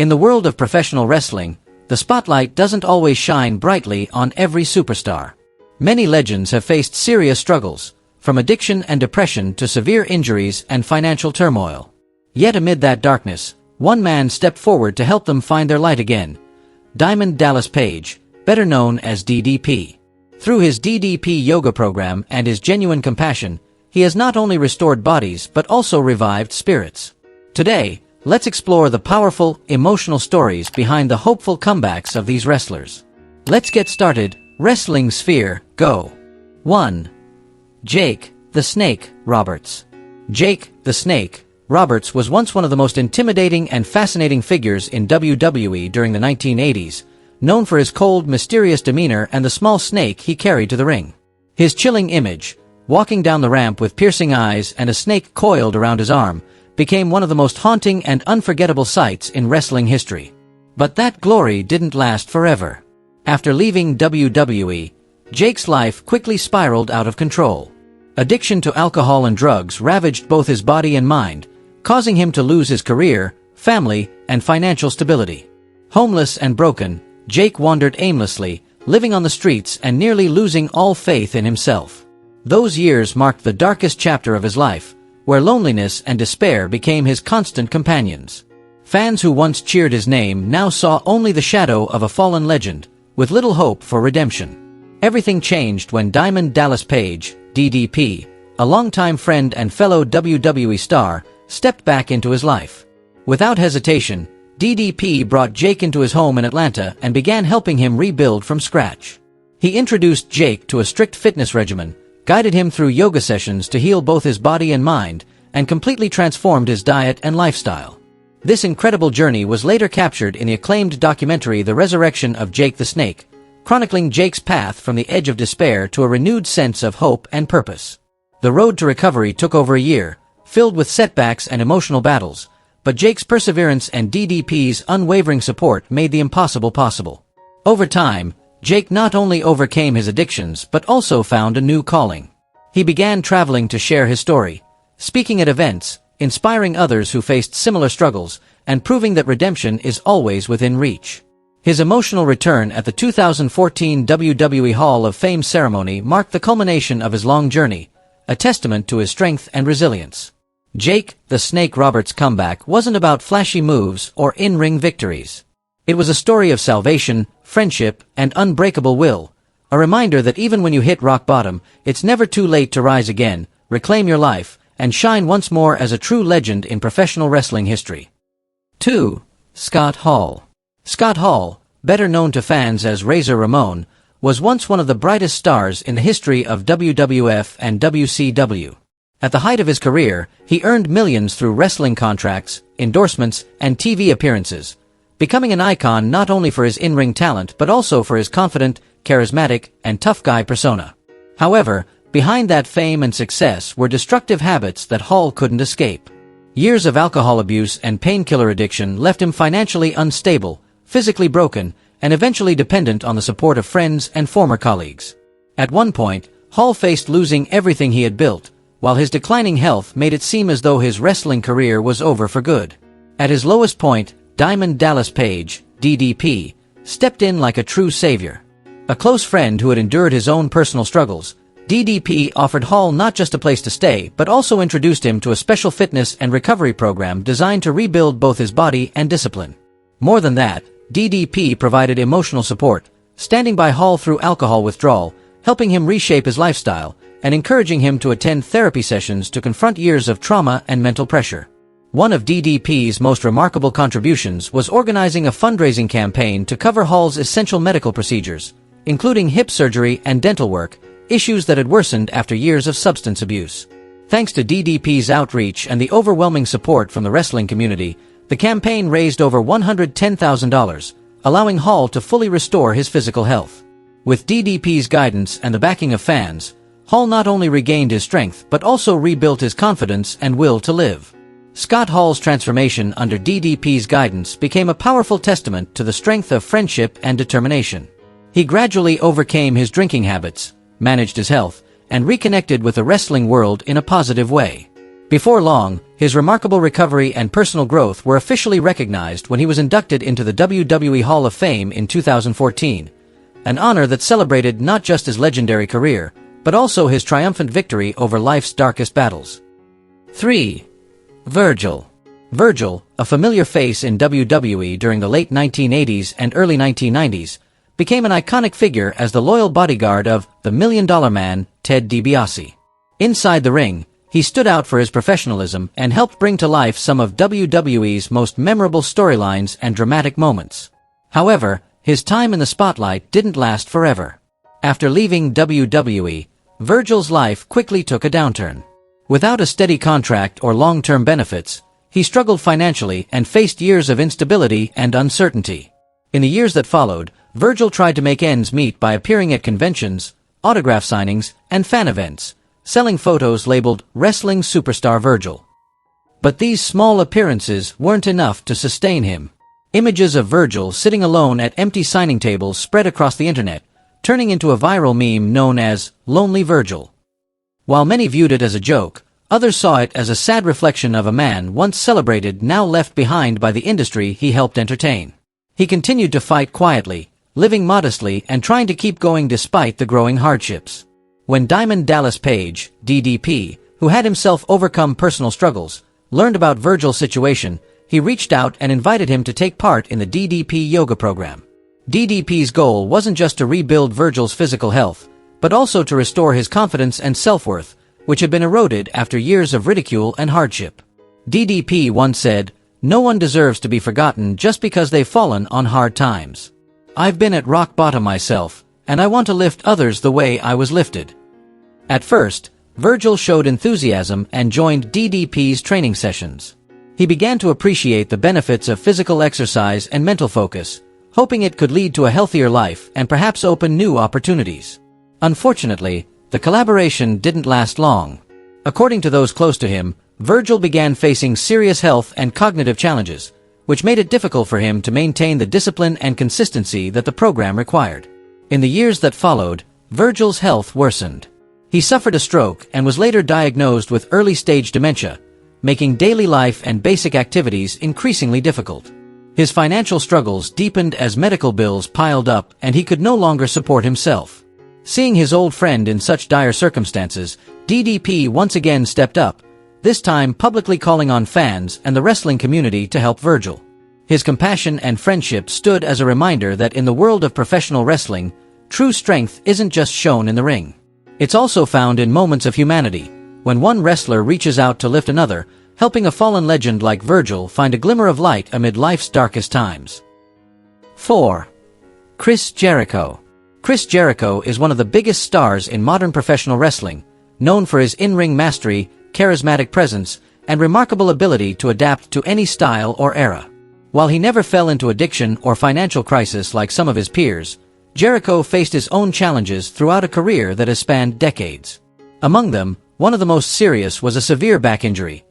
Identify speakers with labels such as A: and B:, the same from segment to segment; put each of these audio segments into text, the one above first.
A: In the world of professional wrestling, the spotlight doesn't always shine brightly on every superstar. Many legends have faced serious struggles, from addiction and depression to severe injuries and financial turmoil. Yet amid that darkness, one man stepped forward to help them find their light again: Diamond Dallas Page, better known as DDP. Through his DDP Yoga program and his genuine compassion, he has not only restored bodies but also revived spirits. Today, let's explore the powerful, emotional stories behind the hopeful comebacks of these wrestlers. Let's get started. Wrestling Sphere, go! 1. Jake, the Snake, Roberts. Jake, the Snake, Roberts was once one of the most intimidating and fascinating figures in WWE during the 1980s, known for his cold, mysterious demeanor and the small snake he carried to the ring. His chilling image, walking down the ramp with piercing eyes and a snake coiled around his arm, became one of the most haunting and unforgettable sights in wrestling history. But that glory didn't last forever. After leaving WWE, Jake's life quickly spiraled out of control. Addiction to alcohol and drugs ravaged both his body and mind, causing him to lose his career, family, and financial stability. Homeless and broken, Jake wandered aimlessly, living on the streets and nearly losing all faith in himself. Those years marked the darkest chapter of his life, where loneliness and despair became his constant companions. Fans who once cheered his name now saw only the shadow of a fallen legend, with little hope for redemption. Everything changed when Diamond Dallas Page, DDP, a longtime friend and fellow WWE star, stepped back into his life. Without hesitation, DDP brought Jake into his home in Atlanta and began helping him rebuild from scratch. He introduced Jake to a strict fitness regimen, guided him through yoga sessions to heal both his body and mind, and completely transformed his diet and lifestyle. This incredible journey was later captured in the acclaimed documentary The Resurrection of Jake the Snake, chronicling Jake's path from the edge of despair to a renewed sense of hope and purpose. The road to recovery took over a year, filled with setbacks and emotional battles, but Jake's perseverance and DDP's unwavering support made the impossible possible. Over time, Jake not only overcame his addictions but also found a new calling. He began traveling to share his story, speaking at events, inspiring others who faced similar struggles, and proving that redemption is always within reach. His emotional return at the 2014 WWE Hall of Fame ceremony marked the culmination of his long journey, a testament to his strength and resilience. Jake, the Snake Roberts' comeback wasn't about flashy moves or in-ring victories. It was a story of salvation, friendship, and unbreakable will, a reminder that even when you hit rock bottom, it's never too late to rise again, reclaim your life, and shine once more as a true legend in professional wrestling history. 2. Scott Hall. Scott Hall, better known to fans as Razor Ramon, was once one of the brightest stars in the history of WWF and WCW. At the height of his career, he earned millions through wrestling contracts, endorsements, and TV appearances, becoming an icon not only for his in-ring talent but also for his confident, charismatic, and tough guy persona. However, behind that fame and success were destructive habits that Hall couldn't escape. Years of alcohol abuse and painkiller addiction left him financially unstable, physically broken, and eventually dependent on the support of friends and former colleagues. At one point, Hall faced losing everything he had built, while his declining health made it seem as though his wrestling career was over for good. At his lowest point, Diamond Dallas Page, DDP, stepped in like a true savior. A close friend who had endured his own personal struggles, DDP offered Hall not just a place to stay but also introduced him to a special fitness and recovery program designed to rebuild both his body and discipline. More than that, DDP provided emotional support, standing by Hall through alcohol withdrawal, helping him reshape his lifestyle, and encouraging him to attend therapy sessions to confront years of trauma and mental pressure. One of DDP's most remarkable contributions was organizing a fundraising campaign to cover Hall's essential medical procedures, including hip surgery and dental work, issues that had worsened after years of substance abuse. Thanks to DDP's outreach and the overwhelming support from the wrestling community, the campaign raised over $110,000, allowing Hall to fully restore his physical health. With DDP's guidance and the backing of fans, Hall not only regained his strength but also rebuilt his confidence and will to live. Scott Hall's transformation under DDP's guidance became a powerful testament to the strength of friendship and determination. He gradually overcame his drinking habits, managed his health, and reconnected with the wrestling world in a positive way. Before long, his remarkable recovery and personal growth were officially recognized when he was inducted into the WWE Hall of Fame in 2014, an honor that celebrated not just his legendary career, but also his triumphant victory over life's darkest battles. 3. Virgil. Virgil, a familiar face in WWE during the late 1980s and early 1990s, became an iconic figure as the loyal bodyguard of the Million Dollar Man, Ted DiBiase. Inside the ring, he stood out for his professionalism and helped bring to life some of WWE's most memorable storylines and dramatic moments. However, his time in the spotlight didn't last forever. After leaving WWE, Virgil's life quickly took a downturn. Without a steady contract or long-term benefits, he struggled financially and faced years of instability and uncertainty. In the years that followed, Virgil tried to make ends meet by appearing at conventions, autograph signings, and fan events, selling photos labeled Wrestling Superstar Virgil. But these small appearances weren't enough to sustain him. Images of Virgil sitting alone at empty signing tables spread across the internet, turning into a viral meme known as Lonely Virgil. While many viewed it as a joke, others saw it as a sad reflection of a man once celebrated now left behind by the industry he helped entertain. He continued to fight quietly, living modestly and trying to keep going despite the growing hardships. When Diamond Dallas Page, DDP, who had himself overcome personal struggles, learned about Virgil's situation, he reached out and invited him to take part in the DDP Yoga program. DDP's goal wasn't just to rebuild Virgil's physical health, but also to restore his confidence and self-worth, which had been eroded after years of ridicule and hardship. DDP once said, "No one deserves to be forgotten just because they've fallen on hard times. I've been at rock bottom myself, and I want to lift others the way I was lifted." At first, Virgil showed enthusiasm and joined DDP's training sessions. He began to appreciate the benefits of physical exercise and mental focus, hoping it could lead to a healthier life and perhaps open new opportunities. Unfortunately, the collaboration didn't last long. According to those close to him, Virgil began facing serious health and cognitive challenges, which made it difficult for him to maintain the discipline and consistency that the program required. In the years that followed, Virgil's health worsened. He suffered a stroke and was later diagnosed with early-stage dementia, making daily life and basic activities increasingly difficult. His financial struggles deepened as medical bills piled up and he could no longer support himself. Seeing his old friend in such dire circumstances, DDP once again stepped up, this time publicly calling on fans and the wrestling community to help Virgil. His compassion and friendship stood as a reminder that in the world of professional wrestling, true strength isn't just shown in the ring. It's also found in moments of humanity, when one wrestler reaches out to lift another, helping a fallen legend like Virgil find a glimmer of light amid life's darkest times. 4. Chris Jericho. Chris Jericho is one of the biggest stars in modern professional wrestling, known for his in-ring mastery, charismatic presence, and remarkable ability to adapt to any style or era. While he never fell into addiction or financial crisis like some of his peers, Jericho faced his own challenges throughout a career that has spanned decades. Among them, one of the most serious was a severe back injury,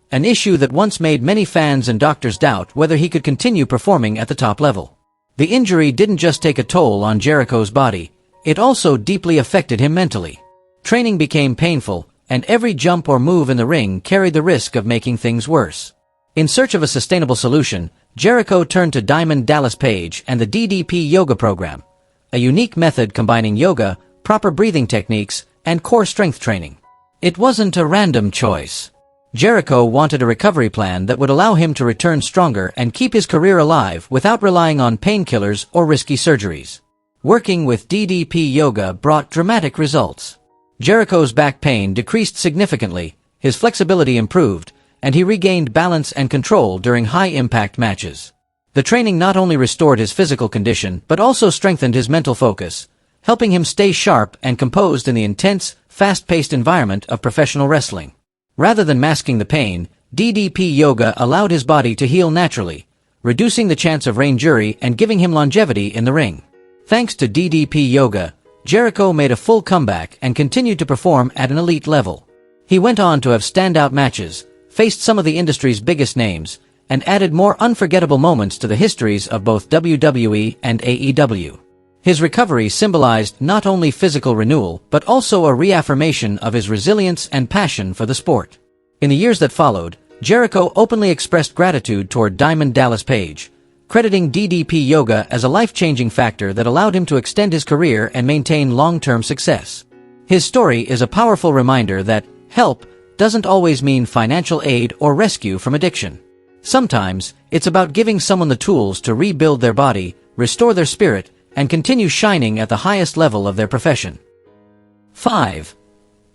A: an issue that once made many fans and doctors doubt whether he could continue performing at the top level. The injury didn't just take a toll on Jericho's body, it also deeply affected him mentally. Training became painful, and every jump or move in the ring carried the risk of making things worse. In search of a sustainable solution, Jericho turned to Diamond Dallas Page and the DDP Yoga program, a unique method combining yoga, proper breathing techniques, and core strength training. It wasn't a random choice. Jericho wanted a recovery plan that would allow him to return stronger and keep his career alive without relying on painkillers or risky surgeries. Working with DDP Yoga brought dramatic results. Jericho's back pain decreased significantly, his flexibility improved, and he regained balance and control during high-impact matches. The training not only restored his physical condition but also strengthened his mental focus, helping him stay sharp and composed in the intense, fast-paced environment of professional wrestling. Rather than masking the pain, DDP Yoga allowed his body to heal naturally, reducing the chance of re-injury and giving him longevity in the ring. Thanks to DDP Yoga, Jericho made a full comeback and continued to perform at an elite level. He went on to have standout matches, faced some of the industry's biggest names, and added more unforgettable moments to the histories of both WWE and AEW. His recovery symbolized not only physical renewal but also a reaffirmation of his resilience and passion for the sport. In the years that followed, Jericho openly expressed gratitude toward Diamond Dallas Page, crediting DDP Yoga as a life-changing factor that allowed him to extend his career and maintain long-term success. His story is a powerful reminder that help doesn't always mean financial aid or rescue from addiction. Sometimes, it's about giving someone the tools to rebuild their body, restore their spirit, and continue shining at the highest level of their profession. 5.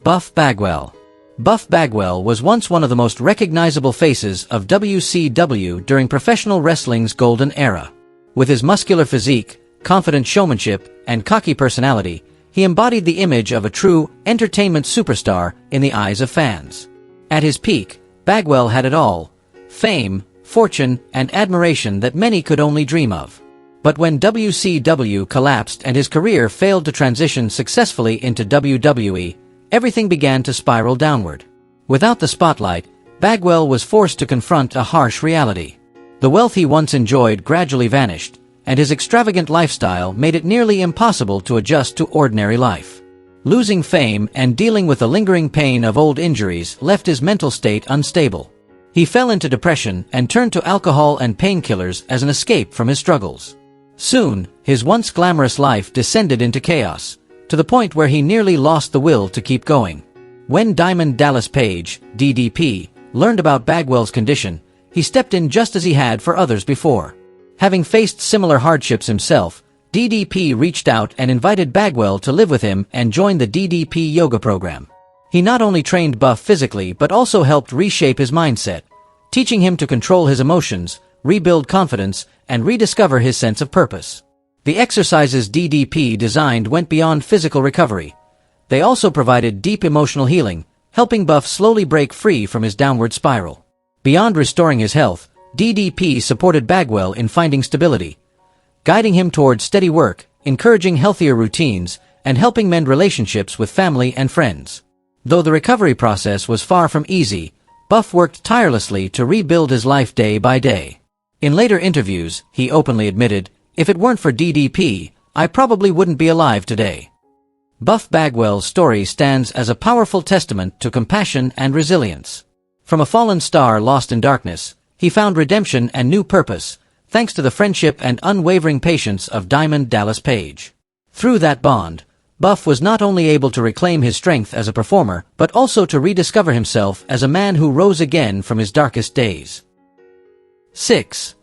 A: Buff Bagwell. Buff Bagwell was once one of the most recognizable faces of WCW during professional wrestling's golden era. With his muscular physique, confident showmanship, and cocky personality, he embodied the image of a true entertainment superstar in the eyes of fans. At his peak, Bagwell had it all: fame, fortune, and admiration that many could only dream of. But when WCW collapsed and his career failed to transition successfully into WWE, everything began to spiral downward. Without the spotlight, Bagwell was forced to confront a harsh reality. The wealth he once enjoyed gradually vanished, and his extravagant lifestyle made it nearly impossible to adjust to ordinary life. Losing fame and dealing with the lingering pain of old injuries left his mental state unstable. He fell into depression and turned to alcohol and painkillers as an escape from his struggles. Soon, his once glamorous life descended into chaos, to the point where he nearly lost the will to keep going. When Diamond Dallas Page, DDP, learned about Bagwell's condition, he stepped in just as he had for others before. Having faced similar hardships himself, DDP reached out and invited Bagwell to live with him and join the DDP Yoga program. He not only trained Buff physically but also helped reshape his mindset, teaching him to control his emotions, rebuild confidence, and rediscover his sense of purpose. The exercises DDP designed went beyond physical recovery. They also provided deep emotional healing, helping Buff slowly break free from his downward spiral. Beyond restoring his health, DDP supported Bagwell in finding stability, guiding him toward steady work, encouraging healthier routines, and helping mend relationships with family and friends. Though the recovery process was far from easy, Buff worked tirelessly to rebuild his life day by day. In later interviews, he openly admitted, "If it weren't for DDP, I probably wouldn't be alive today." Buff Bagwell's story stands as a powerful testament to compassion and resilience. From a fallen star lost in darkness, he found redemption and new purpose, thanks to the friendship and unwavering patience of Diamond Dallas Page. Through that bond, Buff was not only able to reclaim his strength as a performer, but also to rediscover himself as a man who rose again from his darkest days. 6.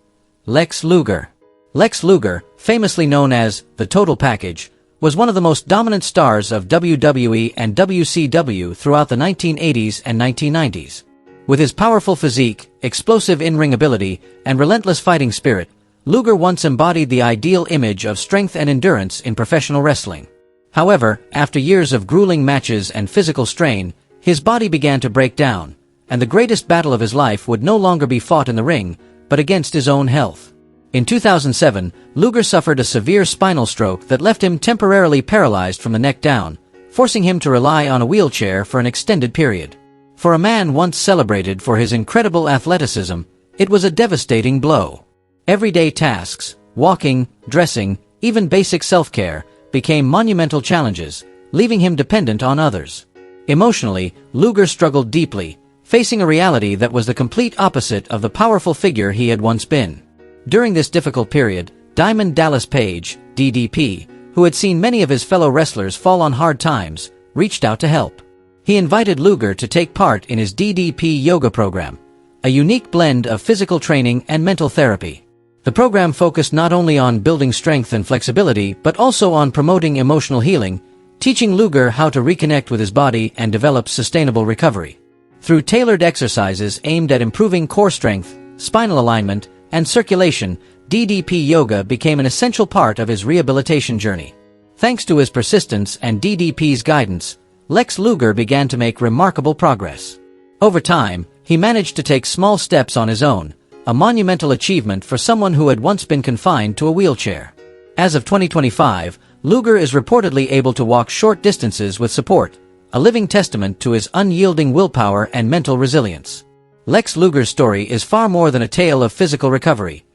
A: Lex Luger. Lex Luger, famously known as the Total Package, was one of the most dominant stars of WWE and WCW throughout the 1980s and 1990s. With his powerful physique, explosive in-ring ability, and relentless fighting spirit, Luger once embodied the ideal image of strength and endurance in professional wrestling. However, after years of grueling matches and physical strain, his body began to break down, and the greatest battle of his life would no longer be fought in the ring, but against his own health. In 2007, Luger suffered a severe spinal stroke that left him temporarily paralyzed from the neck down, forcing him to rely on a wheelchair for an extended period. For a man once celebrated for his incredible athleticism, it was a devastating blow. Everyday tasks, walking, dressing, even basic self-care, became monumental challenges, leaving him dependent on others. Emotionally, Luger struggled deeply, facing a reality that was the complete opposite of the powerful figure he had once been. During this difficult period, Diamond Dallas Page, DDP, who had seen many of his fellow wrestlers fall on hard times, reached out to help. He invited Luger to take part in his DDP Yoga program, a unique blend of physical training and mental therapy. The program focused not only on building strength and flexibility but also on promoting emotional healing, teaching Luger how to reconnect with his body and develop sustainable recovery. Through tailored exercises aimed at improving core strength, spinal alignment, and circulation, DDP Yoga became an essential part of his rehabilitation journey. Thanks to his persistence and DDP's guidance, Lex Luger began to make remarkable progress. Over time, he managed to take small steps on his own, a monumental achievement for someone who had once been confined to a wheelchair. As of 2025, Luger is reportedly able to walk short distances with support, a living testament to his unyielding willpower and mental resilience. Lex Luger's story is far more than a tale of physical recovery.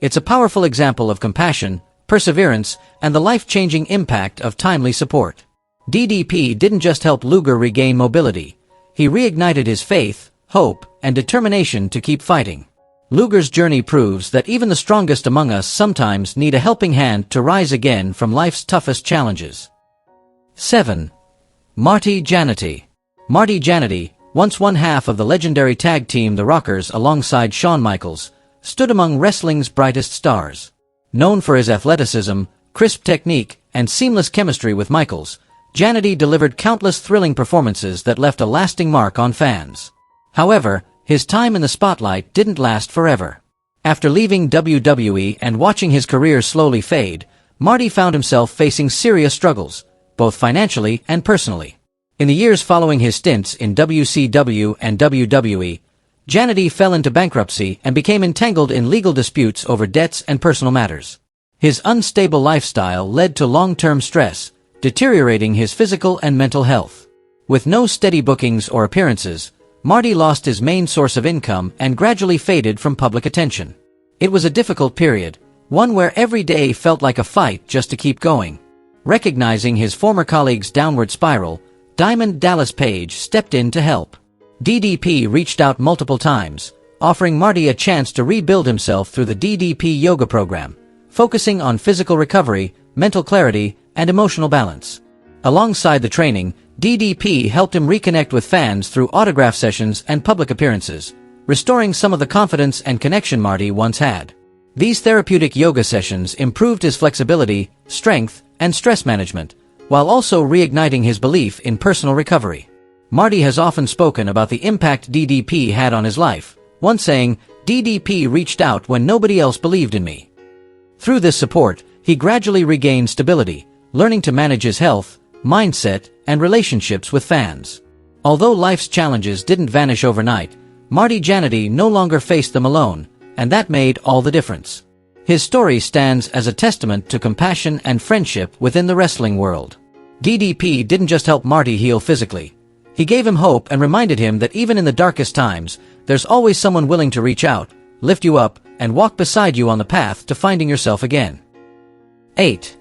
A: It's a powerful example of compassion, perseverance, and the life-changing impact of timely support. DDP didn't just help Luger regain mobility. He reignited his faith, hope, and determination to keep fighting. Luger's journey proves that even the strongest among us sometimes need a helping hand to rise again from life's toughest challenges. 7. Marty Jannetty. Marty Jannetty, once one half of the legendary tag team The Rockers alongside Shawn Michaels, stood among wrestling's brightest stars. Known for his athleticism, crisp technique, and seamless chemistry with Michaels, Jannetty delivered countless thrilling performances that left a lasting mark on fans. However, his time in the spotlight didn't last forever. After leaving WWE and watching his career slowly fade, Marty found himself facing serious struggles, both financially and personally. In the years following his stints in WCW and WWE, Jannetty fell into bankruptcy and became entangled in legal disputes over debts and personal matters. His unstable lifestyle led to long-term stress, deteriorating his physical and mental health. With no steady bookings or appearances, Marty lost his main source of income and gradually faded from public attention. It was a difficult period, one where every day felt like a fight just to keep going. Recognizing his former colleague's downward spiral, Diamond Dallas Page stepped in to help. DDP reached out multiple times, offering Marty a chance to rebuild himself through the DDP Yoga program, focusing on physical recovery, mental clarity, and emotional balance. Alongside the training, DDP helped him reconnect with fans through autograph sessions and public appearances, restoring some of the confidence and connection Marty once had. These therapeutic yoga sessions improved his flexibility, strength, and stress management, while also reigniting his belief in personal recovery. Marty has often spoken about the impact DDP had on his life, once saying, "DDP reached out when nobody else believed in me." Through this support, he gradually regained stability, learning to manage his health, mindset, and relationships with fans. Although life's challenges didn't vanish overnight, Marty Jannetty no longer faced them alone, and that made all the difference. His story stands as a testament to compassion and friendship within the wrestling world. DDP didn't just help Marty heal physically. He gave him hope and reminded him that even in the darkest times, there's always someone willing to reach out, lift you up, and walk beside you on the path to finding yourself again. 8.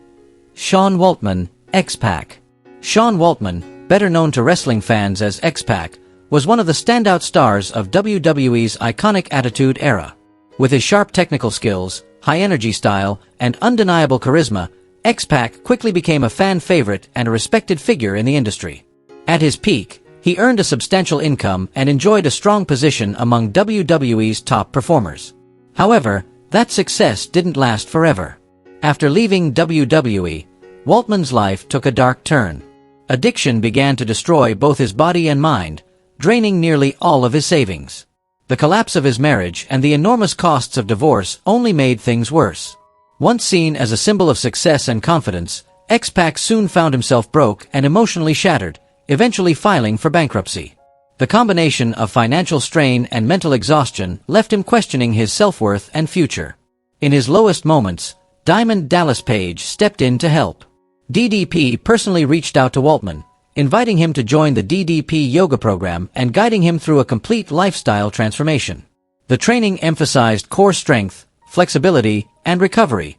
A: Sean Waltman, X-Pac. Sean Waltman, better known to wrestling fans as X-Pac, was one of the standout stars of WWE's iconic Attitude Era. With his sharp technical skills, high-energy style, and undeniable charisma, X-Pac quickly became a fan favorite and a respected figure in the industry. At his peak, he earned a substantial income and enjoyed a strong position among WWE's top performers. However, that success didn't last forever. After leaving WWE, Waltman's life took a dark turn. Addiction began to destroy both his body and mind, draining nearly all of his savings. The collapse of his marriage and the enormous costs of divorce only made things worse. Once seen as a symbol of success and confidence, X-Pac soon found himself broke and emotionally shattered, eventually filing for bankruptcy. The combination of financial strain and mental exhaustion left him questioning his self-worth and future. In his lowest moments, Diamond Dallas Page stepped in to help. DDP personally reached out to Waltman, inviting him to join the DDP Yoga program and guiding him through a complete lifestyle transformation. The training emphasized core strength, flexibility, and recovery,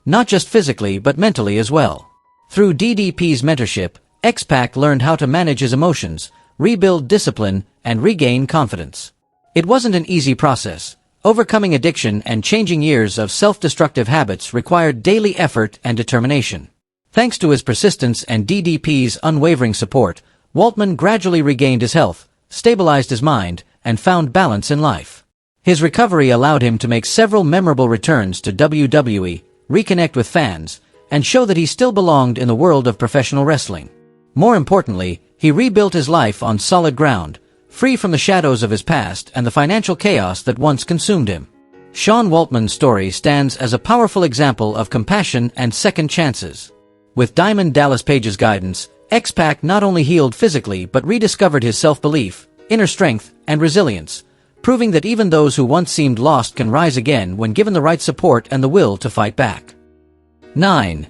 A: not just physically but mentally as well. Through DDP's mentorship, X-Pac learned how to manage his emotions, rebuild discipline, and regain confidence. It wasn't an easy process. Overcoming addiction and changing years of self-destructive habits required daily effort and determination. Thanks to his persistence and DDP's unwavering support, Waltman gradually regained his health, stabilized his mind, and found balance in life. His recovery allowed him to make several memorable returns to WWE, reconnect with fans, and show that he still belonged in the world of professional wrestling. More importantly, he rebuilt his life on solid ground, free from the shadows of his past and the financial chaos that once consumed him. Sean Waltman's story stands as a powerful example of compassion and second chances. With Diamond Dallas Page's guidance, X-Pac not only healed physically but rediscovered his self-belief, inner strength, and resilience, proving that even those who once seemed lost can rise again when given the right support and the will to fight back. 9.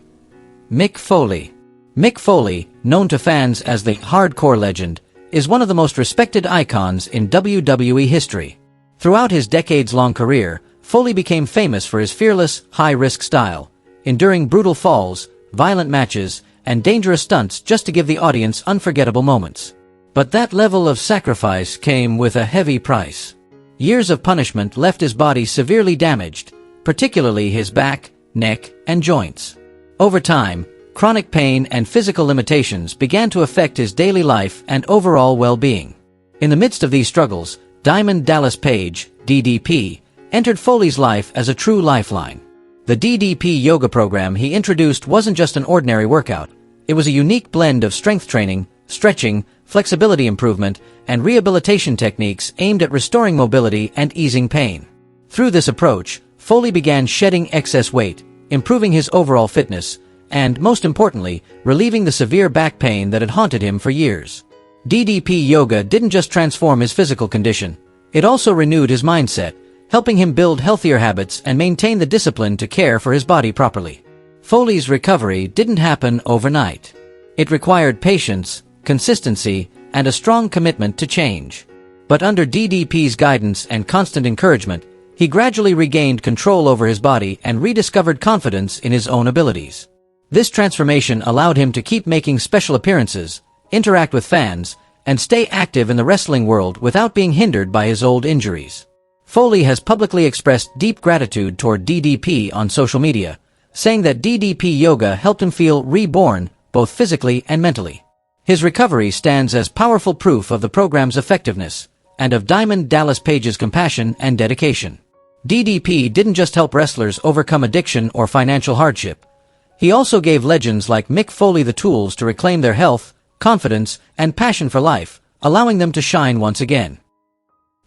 A: Mick Foley. Mick Foley, known to fans as the Hardcore Legend, is one of the most respected icons in WWE history. Throughout his decades-long career, Foley became famous for his fearless, high-risk style, enduring brutal falls, violent matches, and dangerous stunts just to give the audience unforgettable moments. But that level of sacrifice came with a heavy price. Years of punishment left his body severely damaged, particularly his back, neck, and joints. Over time, chronic pain and physical limitations began to affect his daily life and overall well-being. In the midst of these struggles, Diamond Dallas Page, DDP, entered Foley's life as a true lifeline. The DDP Yoga program he introduced wasn't just an ordinary workout. It was a unique blend of strength training, stretching, flexibility improvement, and rehabilitation techniques aimed at restoring mobility and easing pain. Through this approach, Foley began shedding excess weight, improving his overall fitness, and, most importantly, relieving the severe back pain that had haunted him for years. DDP Yoga didn't just transform his physical condition, it also renewed his mindset, helping him build healthier habits and maintain the discipline to care for his body properly. Foley's recovery didn't happen overnight. It required patience, consistency, and a strong commitment to change. But under DDP's guidance and constant encouragement, he gradually regained control over his body and rediscovered confidence in his own abilities. This transformation allowed him to keep making special appearances, interact with fans, and stay active in the wrestling world without being hindered by his old injuries. Foley has publicly expressed deep gratitude toward DDP on social media, saying that DDP Yoga helped him feel reborn, both physically and mentally. His recovery stands as powerful proof of the program's effectiveness, and of Diamond Dallas Page's compassion and dedication. DDP didn't just help wrestlers overcome addiction or financial hardship. He also gave legends like Mick Foley the tools to reclaim their health, confidence, and passion for life, allowing them to shine once again.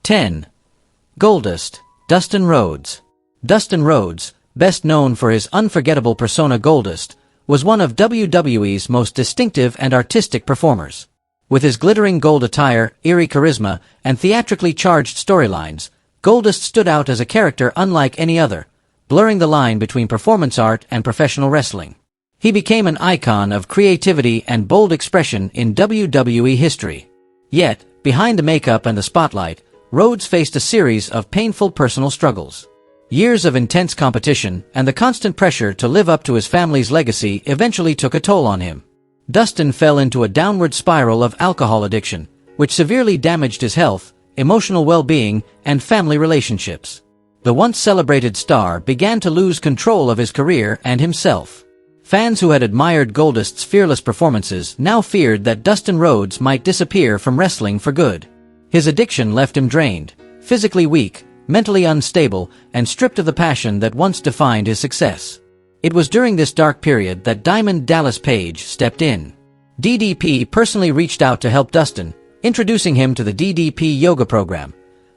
A: 10. Goldust, Dustin Rhodes. Dustin Rhodes, best known for his unforgettable persona Goldust, was one of WWE's most distinctive and artistic performers. With his glittering gold attire, eerie charisma, and theatrically charged storylines, Goldust stood out as a character unlike any other, blurring the line between performance art and professional wrestling. He became an icon of creativity and bold expression in WWE history. Yet, behind the makeup and the spotlight, Rhodes faced a series of painful personal struggles. Years of intense competition and the constant pressure to live up to his family's legacy eventually took a toll on him. Dustin fell into a downward spiral of alcohol addiction, which severely damaged his health, emotional well-being, and family relationships. The once celebrated star began to lose control of his career and himself. Fans who had admired Goldust's fearless performances now feared that Dustin Rhodes might disappear from wrestling for good. His addiction left him drained, physically weak, mentally unstable, and stripped of the passion that once defined his success. It was during this dark period that Diamond Dallas Page stepped in. DDP personally reached out to help Dustin, introducing him to the DDP Yoga program,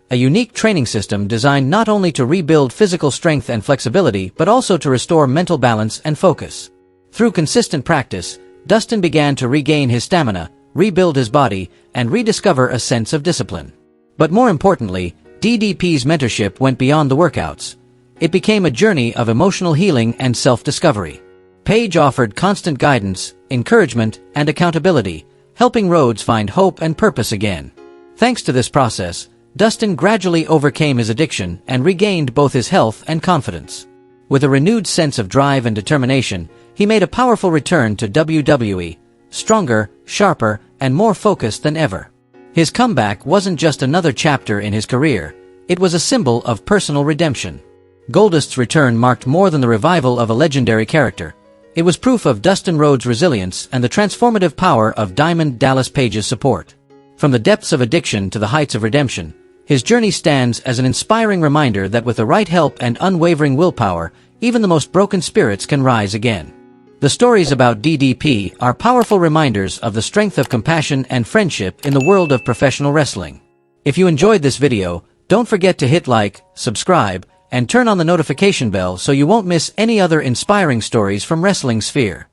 A: a unique training system designed not only to rebuild physical strength and flexibility but also to restore mental balance and focus. Through consistent practice, Dustin began to regain his stamina, rebuild his body, and rediscover a sense of discipline. But more importantly, DDP's mentorship went beyond the workouts. It became a journey of emotional healing and self-discovery. Page offered constant guidance, encouragement, and accountability, helping Rhodes find hope and purpose again. Thanks to this process, Dustin gradually overcame his addiction and regained both his health and confidence. With a renewed sense of drive and determination, he made a powerful return to WWE, stronger, sharper, and more focused than ever. His comeback wasn't just another chapter in his career, it was a symbol of personal redemption. Goldust's return marked more than the revival of a legendary character. It was proof of Dustin Rhodes' resilience and the transformative power of Diamond Dallas Page's support. From the depths of addiction to the heights of redemption, his journey stands as an inspiring reminder that with the right help and unwavering willpower, even the most broken spirits can rise again. The stories about DDP are powerful reminders of the strength of compassion and friendship in the world of professional wrestling. If you enjoyed this video, don't forget to hit like, subscribe, and turn on the notification bell so you won't miss any other inspiring stories from Wrestling Sphere.